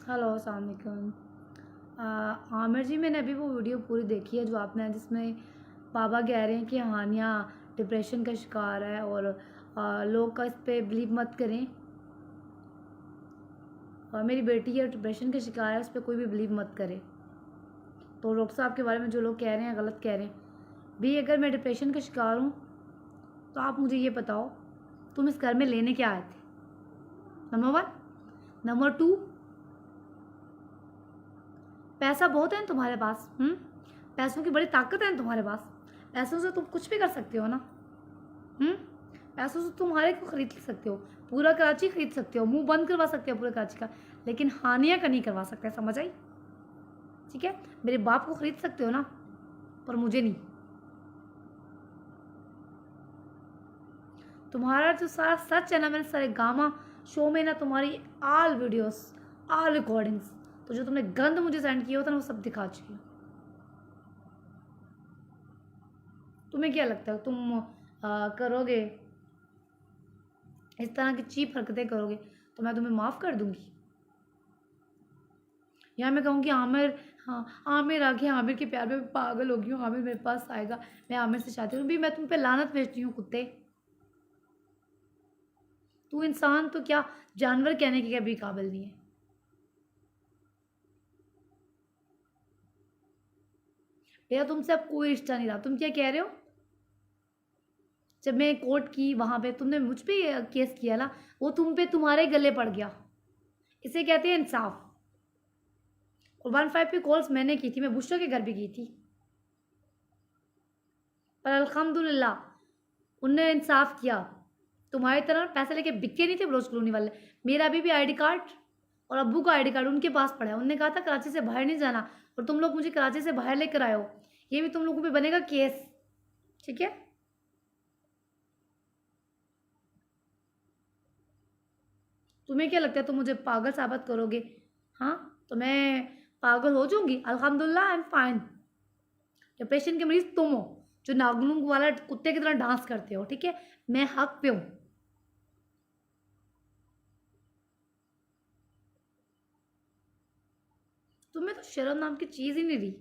Hello, अस्सलाम वालेकुम। आमिर जी, मैंने अभी वो वीडियो पूरी देखी है जो आपने, जिसमें बाबा कह रहे हैं कि हानिया डिप्रेशन का शिकार है और लोग का इस पे बिलीव मत करें। और मेरी बेटी है डिप्रेशन का शिकार है, उस पर कोई भी बिलीव मत करे। तो डॉक्टर साहब के बारे में जो लोग कह रहे हैं गलत कह रहे हैं। भी अगर मैं डिप्रेशन का शिकार हूँ तो आप मुझे ये बताओ, तुम इस घर में लेने क्या आए थे? Number one. नंबर टू, पैसा बहुत है ना तुम्हारे पास? पैसों की बड़ी ताकत है ना तुम्हारे पास? पैसों से तुम कुछ भी कर सकते हो ना। हम्म पैसों से तुम हर एक को खरीद सकते हो, पूरा कराची खरीद सकते हो, मुंह बंद करवा सकते हो पूरे कराची का, लेकिन हानिया का नहीं करवा सकते। समझ आई? ठीक है, मेरे बाप को खरीद सकते हो ना, पर मुझे नहीं। तुम्हारा जो सारा सच है ना, मैंने सारे गामा शो में ना तुम्हारी आल वीडियोस, आल रिकॉर्डिंग्स, तो जो तुमने गंद मुझे सेंड किया होता ना, वो सब दिखा चुकी हूँ। तुम्हें क्या लगता है तुम करोगे इस तरह की चीप हरकतें करोगे तो मैं तुम्हें माफ़ कर दूंगी? या मैं कहूँगी आमिर, हाँ आमिर आ गया, आमिर के प्यार में मैं पागल हो गई हूँ, आमिर मेरे पास आएगा, मैं आमिर से चाहती हूँ भी, मैं तुम पे लानत भेजती हूँ कुत्ते। तू इंसान तो क्या, जानवर कहने के भी काबिल नहीं है। भैया तुमसे अब कोई रिश्ता नहीं रहा। तुम क्या कह रहे हो? जब मैं कोर्ट की वहां पे तुमने मुझ पे केस किया ना, वो तुम पे तुम्हारे गले पड़ गया। इसे कहते हैं इंसाफ। और 1-5 पे कॉल्स मैंने की थी, मैं बुशरा के घर भी की थी, पर अल्हम्दुलिल्लाह उनने इंसाफ किया। तुम्हारी तरह पैसे लेके बिके नहीं थे बलोच कॉलोनी वाले। मेरा अभी भी आईडी कार्ड और अब्बू का आईडी कार्ड उनके पास पड़ा है। उनने कहा था कराची से बाहर नहीं जाना, और तुम लोग मुझे कराची से बाहर लेकर आए हो। ये भी तुम लोगों पे बनेगा केस। ठीक है? तुम्हें क्या लगता है तुम मुझे पागल साबित करोगे? हाँ, तो मैं पागल हो जाऊंगी? अल्हम्दुलिल्लाह आई एम फाइन। डिप्रेशन के मरीज तुम हो, जो नागनूंग वाला कुत्ते की तरह डांस करते हो। ठीक है, मैं हक पे हूँ। तुम्हें तो शर्म नाम की चीज ही नहीं रही।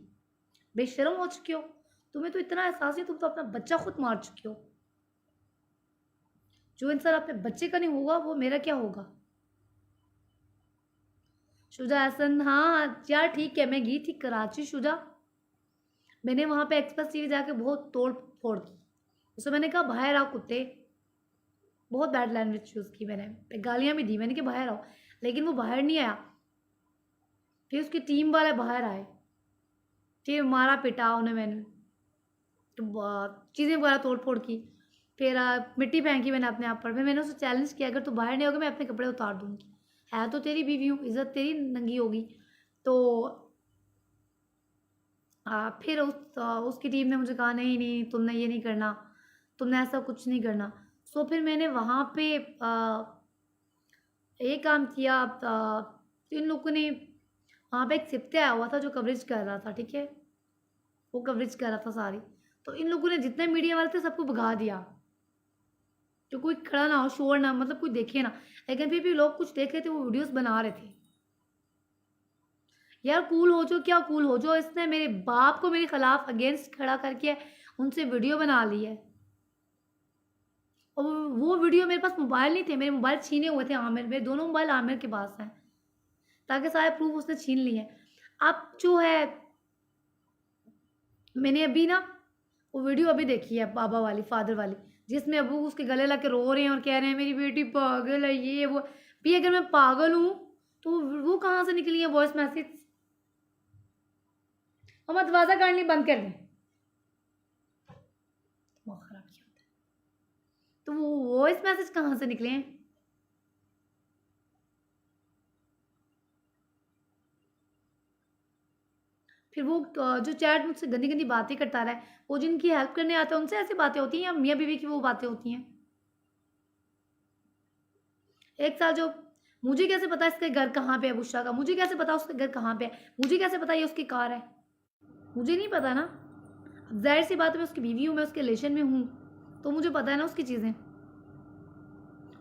बेशर्म हो चुके हो। तुम्हें तो इतना एहसास नहीं, तुम तो अपना बच्चा खुद मार चुके हो। जो इंसान अपने बच्चे का नहीं होगा वो मेरा क्या होगा? शुजा एहसन, हाँ यार ठीक है, मैं गई थी कराची शुजा। मैंने वहां पे एक्सप्रेस टीवी जाके बहुत तोड़ फोड़ की। उससे मैंने कहा बाहर आओ कुत्ते। बहुत बैड लैंग्वेज यूज़ की मैंने, गालियां भी दी मैंने कि बाहर आओ, लेकिन वो बाहर नहीं आया। फिर उसकी टीम वाले बाहर आए, फिर मारा पिटा उन्हें मैंने, तो चीज़ें वगैरह तोड़ फोड़ की। फिर मिट्टी फेंकी मैंने अपने आप पर। फिर मैंने उसे चैलेंज किया, अगर तू बाहर नहीं होगा मैं अपने कपड़े उतार दूंगी। है तो तेरी बीवी हूँ, इज्जत तेरी नंगी होगी। तो फिर उसकी टीम ने मुझे कहा नहीं नहीं तुमने ये नहीं करना, तुमने ऐसा कुछ नहीं करना। सो फिर मैंने वहाँ पे ये काम किया। तो इन लोगों ने, वहाँ पे एक सिप्ते आया हुआ था जो कवरेज कर रहा था। ठीक है, वो कवरेज कर रहा था सारी। तो इन लोगों ने जितने मीडिया वाले थे सबको भगा दिया, तो कोई खड़ा ना हो, शोर ना, मतलब कोई देखे ना। लेकिन फिर भी लोग कुछ देख रहे थे, वो वीडियोस बना रहे थे। यार कूल हो जो, क्या कूल हो जो, इसने मेरे बाप को मेरे खिलाफ अगेंस्ट खड़ा करके उनसे वीडियो बना ली है। और वो वीडियो, मेरे पास मोबाइल नहीं थे, मेरे मोबाइल छीने हुए थे आमिर, मेरे दोनों मोबाइल आमिर के पास हैं, ताकि सारे प्रूफ उसने छीन लिए। अब जो है, मैंने अभी ना वो वीडियो अभी देखी है बाबा वाली, फादर वाली, जिसमें अबू उसके गले लग के रो रहे हैं और कह रहे हैं मेरी बेटी पागल है, ये वो। भी अगर मैं पागल हूँ तो वो कहाँ से निकली है वॉइस मैसेज? और मैं दरवाजा काटनी बंद कर दी, दिमाग खराब किया होता है। तो वो वॉइस मैसेज कहाँ से निकले हैं? फिर वो जो चैट मुझसे गंदी गंदी बातें करता रहा है, वो जिनकी हेल्प करने आता है उनसे ऐसी बातें होती हैं, या मियाँ बीवी की वो बातें होती हैं? एक साल जो, मुझे कैसे पता इसका घर कहाँ पे है बुशरा का? मुझे कैसे पता उसका घर कहाँ पे है? मुझे कैसे पता ये उसकी कार है? मुझे नहीं पता ना। अब जाहिर सी बात है, मैं उसकी बीवी हूँ, मैं उसके रिलेशन में हूँ, तो मुझे पता है ना उसकी चीज़ें।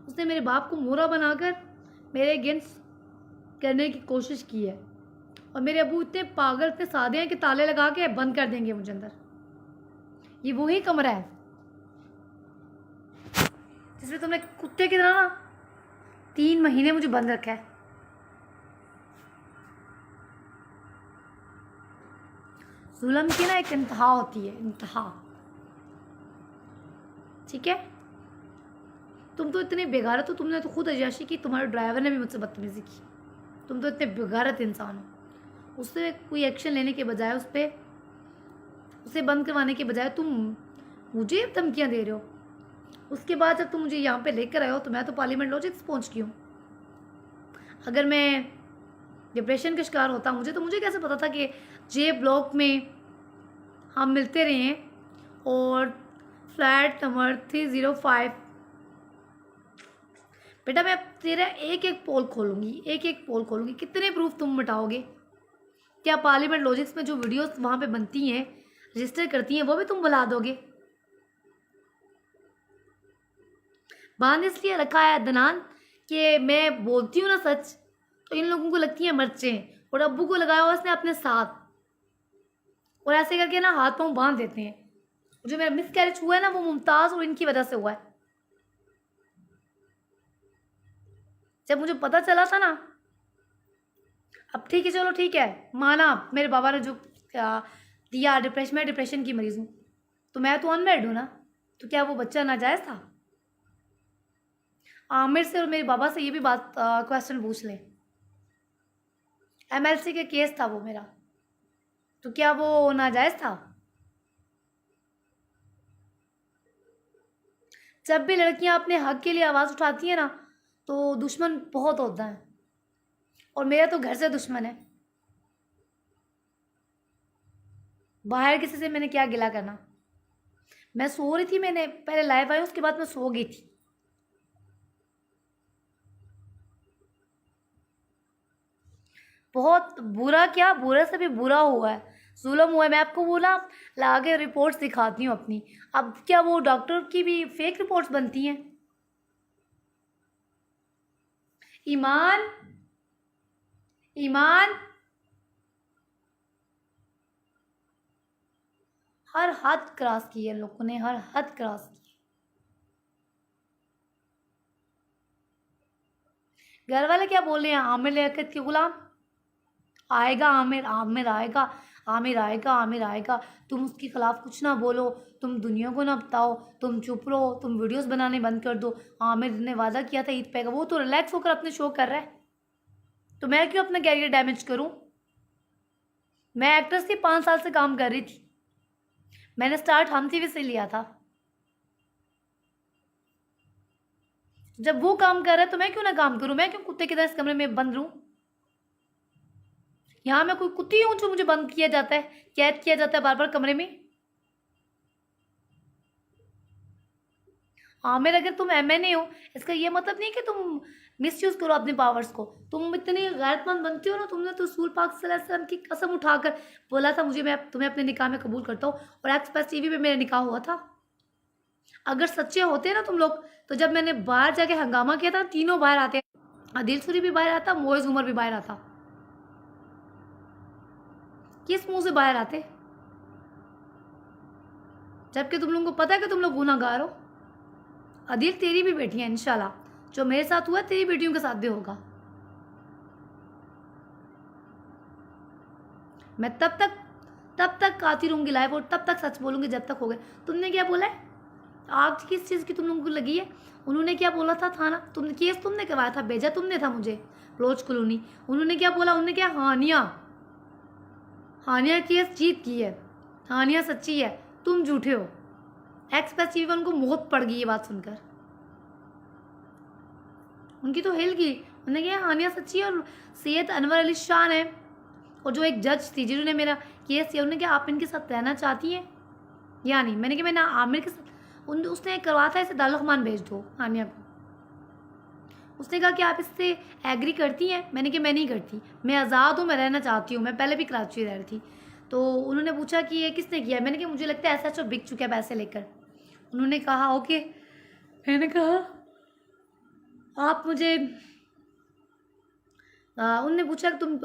उसने मेरे बाप को मोरा बनाकर मेरे अगेंस्ट करने की कोशिश की है। और मेरे अबू इतने पागल, इतने सादे हैं कि ताले लगा के बंद कर देंगे मुझे अंदर। ये वही कमरा है जिसमें तुमने कुत्ते की तरह ना 3 महीने मुझे बंद रखा है। जुल्म की ना एक इंतहा होती है, इंतहा। ठीक है, तुम तो इतने बेगारत हो, तुमने तो खुद अय्याशी की, तुम्हारे ड्राइवर ने भी मुझसे बदतमीजी की। तुम तो इतने बेगारत इंसान हो। उससे कोई एक्शन लेने के बजाय, उसे बंद करवाने के बजाय तुम मुझे धमकियाँ दे रहे हो। उसके बाद जब तुम मुझे यहाँ पे लेकर आए हो तो मैं तो पार्लियामेंट लॉजिक्स पहुँच गई हूँ। अगर मैं डिप्रेशन का शिकार होता मुझे कैसे पता था कि जे ब्लॉक में हम मिलते रहे हैं और फ्लैट नंबर 305। बेटा मैं तेरा एक एक पोल खोलूंगी, कितने प्रूफ तुम मिटाओगे? क्या पार्लियामेंट लॉजिक्स में जो वीडियोस वहाँ पे बनती हैं, रजिस्टर करती हैं, वो भी तुम बुला दोगे? बांध इसलिए रखा है अदनान कि मैं बोलती हूँ ना सच तो इन लोगों को लगती हैं मिर्चें, और अब्बू को लगाया हुआ उसने अपने साथ, और ऐसे करके ना हाथ पाँव बांध देते हैं। जो मेरा मिस कैरेज हुआ है ना वो मुमताज़ और इनकी वजह से हुआ है। जब मुझे पता चला था ना, अब ठीक है, चलो ठीक है, माना मेरे बाबा ने जो दिया डिप्रेशन, मैं डिप्रेशन की मरीज़ हूँ, तो मैं तो अनमेरिड हूँ ना, तो क्या वो बच्चा नाजायज़ था? आमिर से और मेरे बाबा से ये भी बात क्वेश्चन पूछ लें। MLC के केस था वो मेरा, तो क्या वो नाजायज़ था? जब भी लड़कियां अपने हक के लिए आवाज़ उठाती हैं ना तो दुश्मन बहुत होता है, और मेरा तो घर से दुश्मन है। बाहर किसी से मैंने क्या गिला करना? मैं सो रही थी, मैंने पहले लाइव आई, उसके बाद मैं सो गई थी। बहुत बुरा, क्या बुरा से भी बुरा हुआ है, जुल्म हुआ है। मैं आपको बोला ला के रिपोर्ट्स दिखाती हूँ अपनी। अब क्या वो डॉक्टर की भी फेक रिपोर्ट्स बनती हैं? ईमान, ईमान, हर हद क्रॉस की है लोगों ने, हर हद क्रॉस की है। घर वाले क्या बोल रहे हैं? आमिर लियाकत के गुलाम आएगा, आमिर, आमिर आएगा, आमिर आएगा, आमिर आएगा। तुम उसके खिलाफ कुछ ना बोलो, तुम दुनिया को ना बताओ, तुम चुप रहो, तुम वीडियोस बनाने बंद कर दो। आमिर ने वादा किया था ईद पे का, वो तो रिलैक्स होकर अपने शो कर रहा है, तो मैं क्यों अपना कैरियर डैमेज करूं? मैं एक्ट्रेस थी, 5 साल से काम कर रही थी, मैंने स्टार्ट हम टीवी से लिया था। जब वो काम कर रहा है तो मैं क्यों ना काम करूं? मैं क्यों कुत्ते की तरह इस कमरे में बंद रहूं? यहाँ मैं कोई कुत्ती हूँ जो मुझे बंद किया जाता है, कैद किया जाता है बार बार कमरे में? आमिर, अगर तुम MNA हो इसका ये मतलब नहीं कि तुम मिसयूज करो अपने पावर्स को। तुम इतनी गैरतमंद बनती हो ना, तुमने तो रसूल पाक सल्लल्लाहु अलैहि वसल्लम की कसम उठाकर बोला था मुझे, मैं तुम्हें अपने निकाह में कबूल करता हूँ, और एक्सप्रेस TV पे मेरा निकाह हुआ था। अगर सच्चे होते ना तुम लोग, तो जब मैंने बाहर जाके हंगामा किया था, तीनों बाहर आते, आदिल सूरी भी बाहर आता, मोइज उमर भी बाहर आता। किस मुंह से बाहर आते? जबकि तुम लोगों को पता है कि तुम लोग गुनाहगार हो। आदिल, तेरी भी बेटियां इंशाल्लाह, जो मेरे साथ हुआ तेरी बेटियों के साथ भी होगा। मैं तब तक आती रहूंगी लाइव, और तब तक सच बोलूंगी जब तक हो गए। तुमने क्या बोला है? आग किस चीज़ की तुम लोगों को लगी है? उन्होंने क्या बोला था? थाना तुमने, केस तुमने करवाया था, भेजा तुमने था मुझे रोज कॉलोनी। उन्होंने क्या बोला? उन्होंने क्या, हानिया केस जीत की है, हानिया सच्ची है, तुम झूठे हो। एक्सप्रेस TV उनको मौत पड़ गई ये बात सुनकर, उनकी तो हिल गई। उन्होंने कहा हानिया सच्ची है और सैयद अनवर अली शान है, और जो एक जज थी जिन्होंने मेरा केस किया, उन्होंने कहा आप इनके साथ रहना चाहती हैं या नहीं? मैंने कहा मैं ना आमिर के साथ, उसने करवा था इसे दारुल भेज दो हानिया को। उसने कहा कि आप इससे एग्री करती हैं? मैंने कहा मैं नहीं करती, मैं आज़ाद हूँ, मैं रहना चाहती हूँ, मैं पहले भी कराची रह रही थी। तो उन्होंने पूछा कि ये किसने किया? मैंने कहा मुझे लगता है ऐसा बिक चुका है पैसे लेकर। उन्होंने कहा ओके। मैंने कहा आप मुझे उनने पूछा कि तुम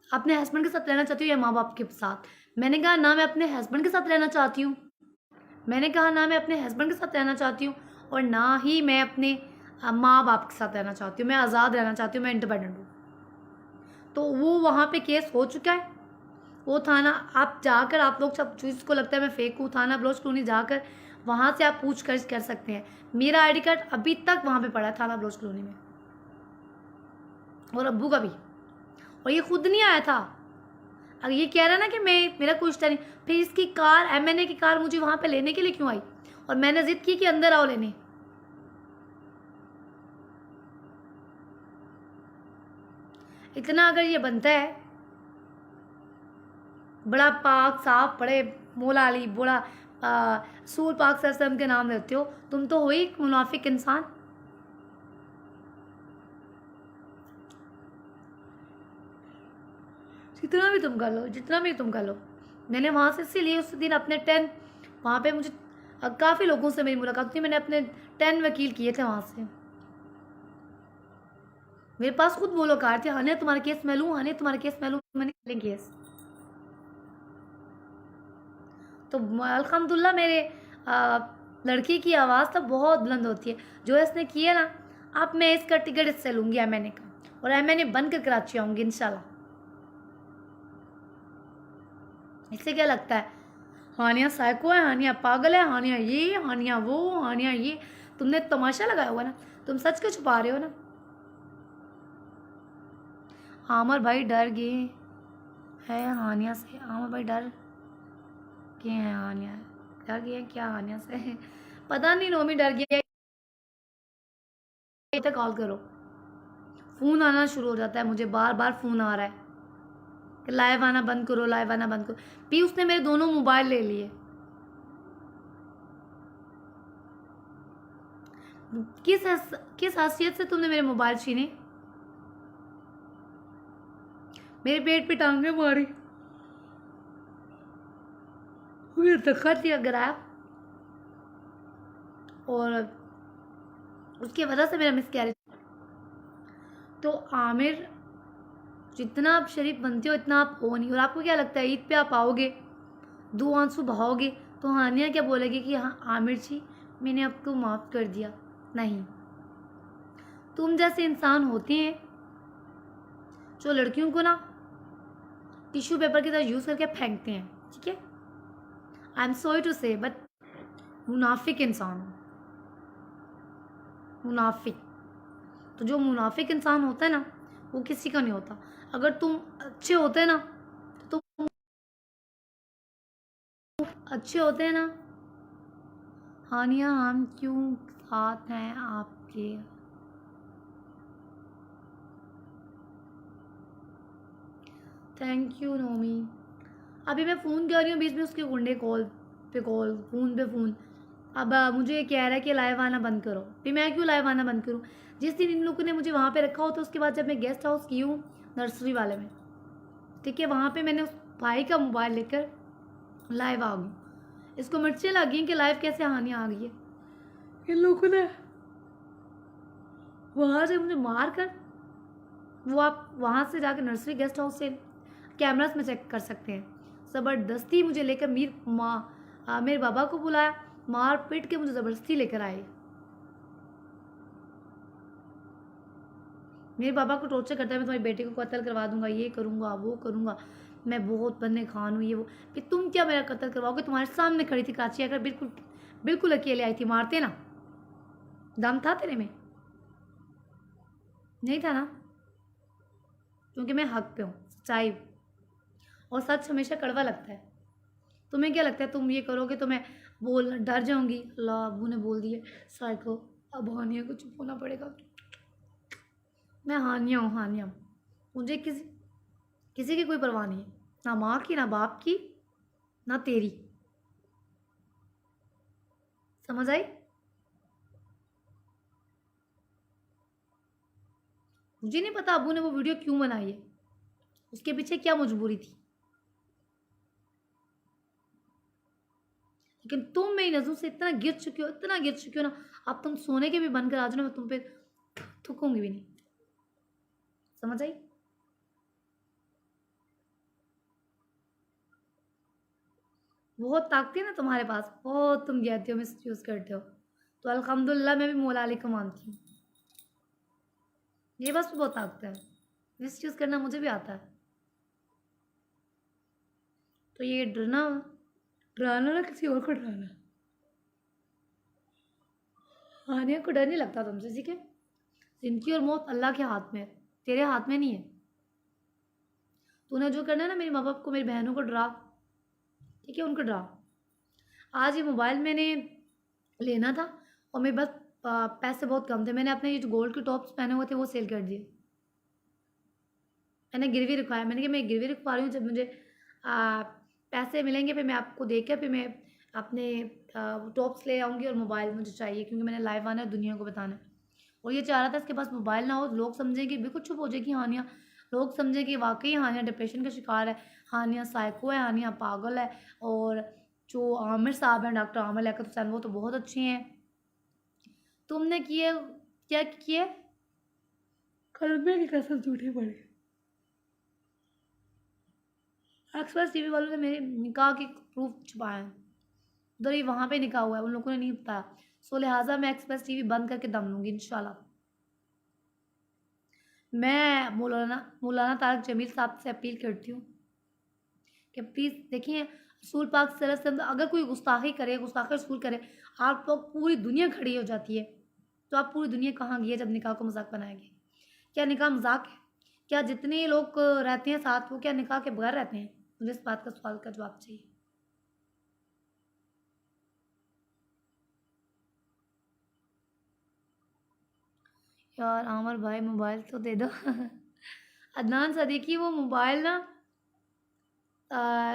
अपने हस्बैंड के साथ रहना चाहती हो या माँ बाप के साथ। मैंने कहा ना मैं अपने हस्बैंड के साथ रहना चाहती हूँ। मैंने कहा ना मैं अपने हस्बैंड के साथ रहना चाहती हूँ और ना ही मैं अपने माँ बाप के साथ रहना चाहती हूँ। मैं आज़ाद रहना चाहती हूँ, मैं इंडिपेंडेंट हूँ। तो वो वहाँ पे केस हो चुका है। वो थाना आप जाकर, आप लोग सब जिसको लगता है मैं फेक हूँ, थाना बलोच कॉलोनी जाकर वहाँ से आप पूछताछ कर सकते हैं। मेरा आईडी कार्ड अभी तक वहाँ पे पड़ा है थाना बलोच कॉलोनी में, और अब्बू का भी। और ये खुद नहीं आया था। अगर ये कह रहा है ना कि मेरा कोई रिश्ता नहीं, फिर इसकी कार एमएनए की कार मुझे वहाँ पे लेने के लिए क्यों आई? और मैंने जिद की कि अंदर आओ लेने। इतना अगर ये बनता है, बड़ा पाक साफ बड़े मौला अली बड़ा सूल पाक सरसम के नाम लेते हो, तुम तो हो ही एक मुनाफिक इंसान। जितना भी तुम कर लो, जितना भी तुम कर लो। मैंने वहाँ से इसीलिए उस दिन अपने 10 वहाँ पे मुझे काफ़ी लोगों से मेरी मुलाकात थी। मैंने अपने 10 वकील किए थे वहाँ से। मेरे पास खुद वो लोग कार थे, हानिया तुम्हारा केस मैं लूँ, हानिया तुम्हारा केस मैं लूँ, मैंने केस। तो अल्हम्दुलिल्लाह मेरे लड़की की आवाज़ तो बहुत बुलंद होती है। जो इसने किया ना, अब मैं इसका टिकट इससे लूँगी एमएनए का, और एमएनए बन कर कराची आऊँगी इंशाल्लाह। इससे क्या लगता है हानिया साइको है, हानिया पागल है, हानिया ये, हानिया वो, हानिया ये? तुमने तमाशा लगाया हुआ ना, तुम सच क्यों छुपा रहे हो ना? आमर भाई डर गए है हानिया से। आमर भाई डर गए हैं हानिया, डर गए हैं क्या हानिया से? पता नहीं नोमी डर गया। तक कॉल करो, फ़ोन आना शुरू हो जाता है मुझे, बार बार फ़ोन आ रहा है कि लाइव आना बंद करो, लाइव आना बंद करो। भी उसने मेरे दोनों मोबाइल ले लिए। किस हैसियत से तुमने मेरे मोबाइल छीने? मेरे पेट पे टांगे मारी, मुझे धक्का दिया, गिराया, और उसकी वजह से मेरा मिसकैरेज। तो आमिर, जितना आप शरीफ बनते हो इतना आप हो नहीं। और आपको क्या लगता है ईद पे आप आओगे, 2 आंसू बहाओगे तो हानिया क्या बोलेगी कि हाँ आमिर जी मैंने आपको माफ़ कर दिया? नहीं। तुम जैसे इंसान होते हैं जो लड़कियों को ना टिश्यू पेपर की तरह यूज़ करके फेंकते हैं, ठीक है? आई एम सॉरी टू से, बट मुनाफिक इंसान हो, मुनाफिक। तो जो मुनाफिक इंसान होता है ना, वो किसी का नहीं होता। अगर तुम अच्छे होते ना, तो तुम अच्छे होते हैं ना हानिया, हम क्यों साथ हैं आपके? Thank you Nomi. अभी मैं फ़ोन कर रही हूँ, बीच में उसके गुंडे कॉल पे कॉल, फ़ोन पे फ़ोन। अब मुझे ये कह रहा है कि लाइव आना बंद करो। फिर मैं क्यों लाइव आना बंद करूँ? जिस दिन इन लोगों ने मुझे वहाँ पे रखा हो, तो उसके बाद जब मैं गेस्ट हाउस की हूँ नर्सरी वाले में, ठीक है, वहाँ पे मैंने उस भाई का मोबाइल लेकर लाइव आ गई। इसको मिर्चें लगी कि लाइव कैसे हानियाँ आ गई है। इन लोगों ने वहाँ से मुझे मार कर, वो आप वहाँ से जाकर नर्सरी गेस्ट हाउस से कैमरास में चेक कर सकते हैं, ज़बरदस्ती मुझे लेकर मेरे बाबा को बुलाया, मार पीट के मुझे ज़बरदस्ती लेकर आए। मेरे बाबा को टॉर्चर करता है, मैं तुम्हारी बेटी को कत्ल करवा दूंगा, ये करूंगा वो करूंगा, मैं बहुत बंदे खान हूँ, ये वो। फिर तुम क्या मेरा कत्ल करवाओगे? तुम्हारे सामने खड़ी थी कराची आकर, बिल्कुल बिल्कुल अकेले आई थी, मारते ना। दम था तेरे में? नहीं था ना, क्योंकि मैं हक पे हूँ, सच्चाई, और सच हमेशा कड़वा लगता है। तुम्हें क्या लगता है तुम ये करोगे तो मैं बोल डर जाऊंगी? अल्लाह, अबू ने बोल दिए साइको, अब हानिया को चुप होना पड़ेगा। मैं हानिया हूँ, हानिया हूँ। मुझे किसी किसी की कोई परवाह नहीं है, ना माँ की, ना बाप की, ना तेरी। समझ आई? मुझे नहीं पता अबू ने वो वीडियो क्यों बनाई है, उसके पीछे क्या मजबूरी थी, लेकिन तुम मेरी नज़रों से इतना गिर चुके हो, इतना गिर चुके हो ना, अब तुम सोने के भी बनकर आ जाओ ना, मैं तुम पे थूकूंगी भी नहीं। समझ आई? बहुत ताकत है ना तुम्हारे पास, बहुत तुम कहते हो मिस यूज़ करते हो, तो अल्हम्दुलिल्लाह मैं भी मौला अली को मानती हूँ। ये बस बहुत ताकत है, मिस यूज़ करना मुझे भी आता है। तो ये डरना, डराना ना किसी और को डराना। हानिया को डर नहीं लगता तुमसे, ठीक है? जिंदगी और मौत अल्लाह के हाथ में है, तेरे हाथ में नहीं है। तूने जो करना है ना, मेरे माँ बाप को, मेरी बहनों को डरा, ठीक है? उनको डरा। आज ये मोबाइल मैंने लेना था और मेरे पास पैसे बहुत कम थे। मैंने अपने ये जो गोल्ड के टॉप्स पहने हुए थे वो सेल कर दिए। मैंने गिरवी रखवाया, मैंने कहा मैं गिरवी रखवा रही हूँ, जब मुझे पैसे मिलेंगे फिर मैं आपको दे के फिर मैं अपने टॉप्स ले आऊँगी और मोबाइल मुझे चाहिए, क्योंकि मैंने लाइव आना है, दुनिया को बताना है। और ये चाह रहा था इसके पास मोबाइल ना हो, लोग समझेंगे, बिल्कुल चुप हो जाएगी हानिया, लोग समझें कि वाकई हानिया डिप्रेशन का शिकार है, हानिया साइको है, हानिया पागल है। और जो आमिर साहब हैं, डॉक्टर आमिर लियाकत हुसैन, वो तो बहुत अच्छे हैं। तुमने किए क्या किए? कलमे की कसम झूठी पड़ी। एक्सप्रेस टीवी वालों ने मेरे निकाह के प्रूफ छुपाए हैं, उधर ही वहाँ पे निकाह हुआ है, उन लोगों ने नहीं बताया। सो लिहाजा मैं एक्सप्रेस टीवी बंद करके दम लूँगी इंशाल्लाह। मैं मौलाना मौलाना तारक जमील साहब से अपील करती हूँ कि प्लीज़ देखिए, रसूल पाक सल्लल्लाहु अलैहि वसल्लम, अगर कोई गुस्ताखी करे, गुस्ताखी रसूल करे, आप लोग पूरी दुनिया खड़ी हो जाती है, तो आप पूरी दुनिया कहाँ गई है जब निकाह को मजाक बनाएंगे? क्या निकाह मजाक है? क्या जितने लोग रहते हैं साथ, वो क्या निकाह के बगैर रहते हैं? मुझे इस बात का सवाल का जवाब चाहिए। यार आमर भाई मोबाइल तो दे दो। अदनान सदीकी वो मोबाइल ना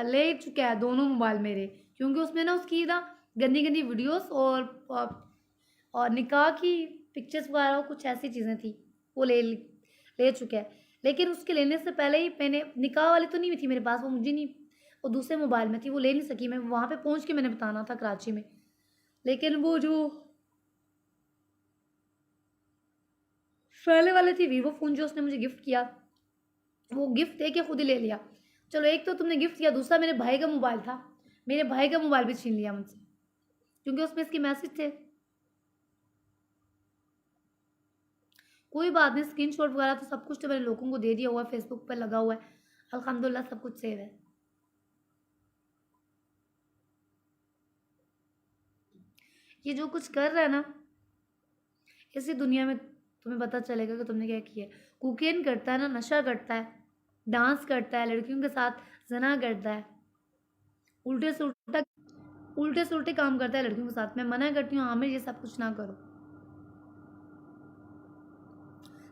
ले चुका है, दोनों मोबाइल मेरे, क्योंकि उसमें ना उसकी ना गंदी गंदी वीडियोस और निकाह की पिक्चर्स वगैरह कुछ ऐसी चीज़ें थी, वो ले चुका है। लेकिन उसके लेने से पहले ही मैंने, निकाह वाली तो नहीं थी मेरे पास, वो मुझे नहीं, वो दूसरे मोबाइल में थी, वो ले नहीं सकी मैं, वहाँ पे पहुँच के मैंने बताना था कराची में। लेकिन वो जो पहले वाले थी वीवो फ़ोन जो उसने मुझे गिफ्ट किया, वो गिफ्ट दे के खुद ही ले लिया। चलो एक तो तुमने गिफ्ट किया, दूसरा मेरे भाई का मोबाइल था, मेरे भाई का मोबाइल भी छीन लिया मुझसे, क्योंकि उसमें इसके मैसेज थे। कोई बात नहीं, स्क्रीनशॉट वगैरह तो सब कुछ तो मैंने लोगों को दे दिया हुआ है, फेसबुक पर लगा हुआ है, अल्हम्दुलिल्लाह सब कुछ सेव है। ये जो कुछ कर रहा है ना, इसी दुनिया में तुम्हें पता चलेगा कि तुमने क्या किया है। कोकेन करता है ना, नशा करता है, डांस करता है, लड़कियों के साथ जना करता है, उल्टे से उल्टा, उल्टे से उल्टे काम करता है लड़कियों के साथ। मैं मना करती हूँ आमिर ये सब कुछ ना करो,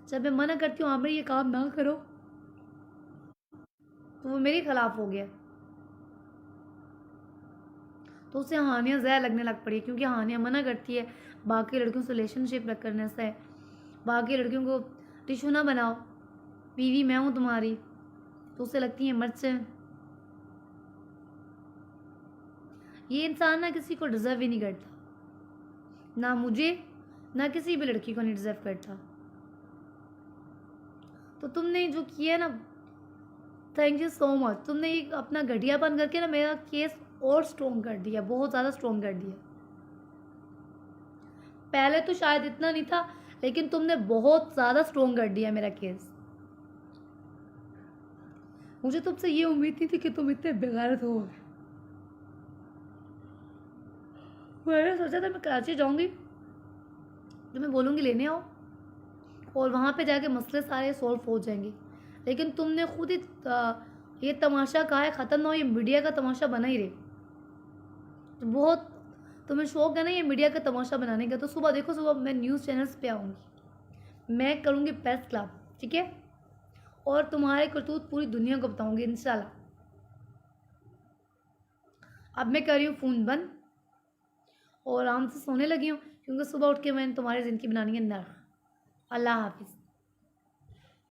जब मैं मना करती हूँ आमिर ये काम ना करो, तो वो मेरे खिलाफ हो गया, तो उसे हानिया ज़्यादा लगने लग पड़ी, क्योंकि हानिया मना करती है बाकी लड़कियों से रिलेशनशिप रख करने से, बाकी लड़कियों को टिशू ना बनाओ, बीवी मैं हूँ तुम्हारी, तो उसे लगती है मिर्चें। ये इंसान ना किसी को डिज़र्व ही नहीं करता, ना मुझे ना किसी भी लड़की को नहीं डिज़र्व करता। तो तुमने जो किया ना, थैंक यू सो मच, तुमने ये अपना घटियापन करके ना मेरा केस और स्ट्रॉन्ग कर दिया, बहुत ज़्यादा स्ट्रॉन्ग कर दिया। पहले तो शायद इतना नहीं था, लेकिन तुमने बहुत ज़्यादा स्ट्रॉन्ग कर दिया मेरा केस। मुझे तुमसे ये उम्मीद नहीं थी कि तुम इतने बेगैरत हो। मैंने सोचा था मैं कराची जाऊंगी तो मैं बोलूँगी लेने आओ, और वहाँ पे जाके मसले सारे सॉल्व हो जाएंगे, लेकिन तुमने खुद ही ये तमाशा कहा है ख़त्म ना हो, ये मीडिया का तमाशा बना ही रहे। तो बहुत तुम्हें शौक है ना ये मीडिया का तमाशा बनाने का, तो सुबह देखो, सुबह मैं न्यूज़ चैनल्स पे आऊँगी, मैं करूँगी प्रेस क्लब, ठीक है? और तुम्हारे करतूत पूरी दुनिया को बताऊँगी इंशाल्लाह। अब मैं कर रही हूँ फ़ोन बंद और आराम से सोने लगी हूँ, क्योंकि सुबह उठ के मैंने तुम्हारी ज़िंदगी बनानी है नर्क। अल्लाह हाफिज़।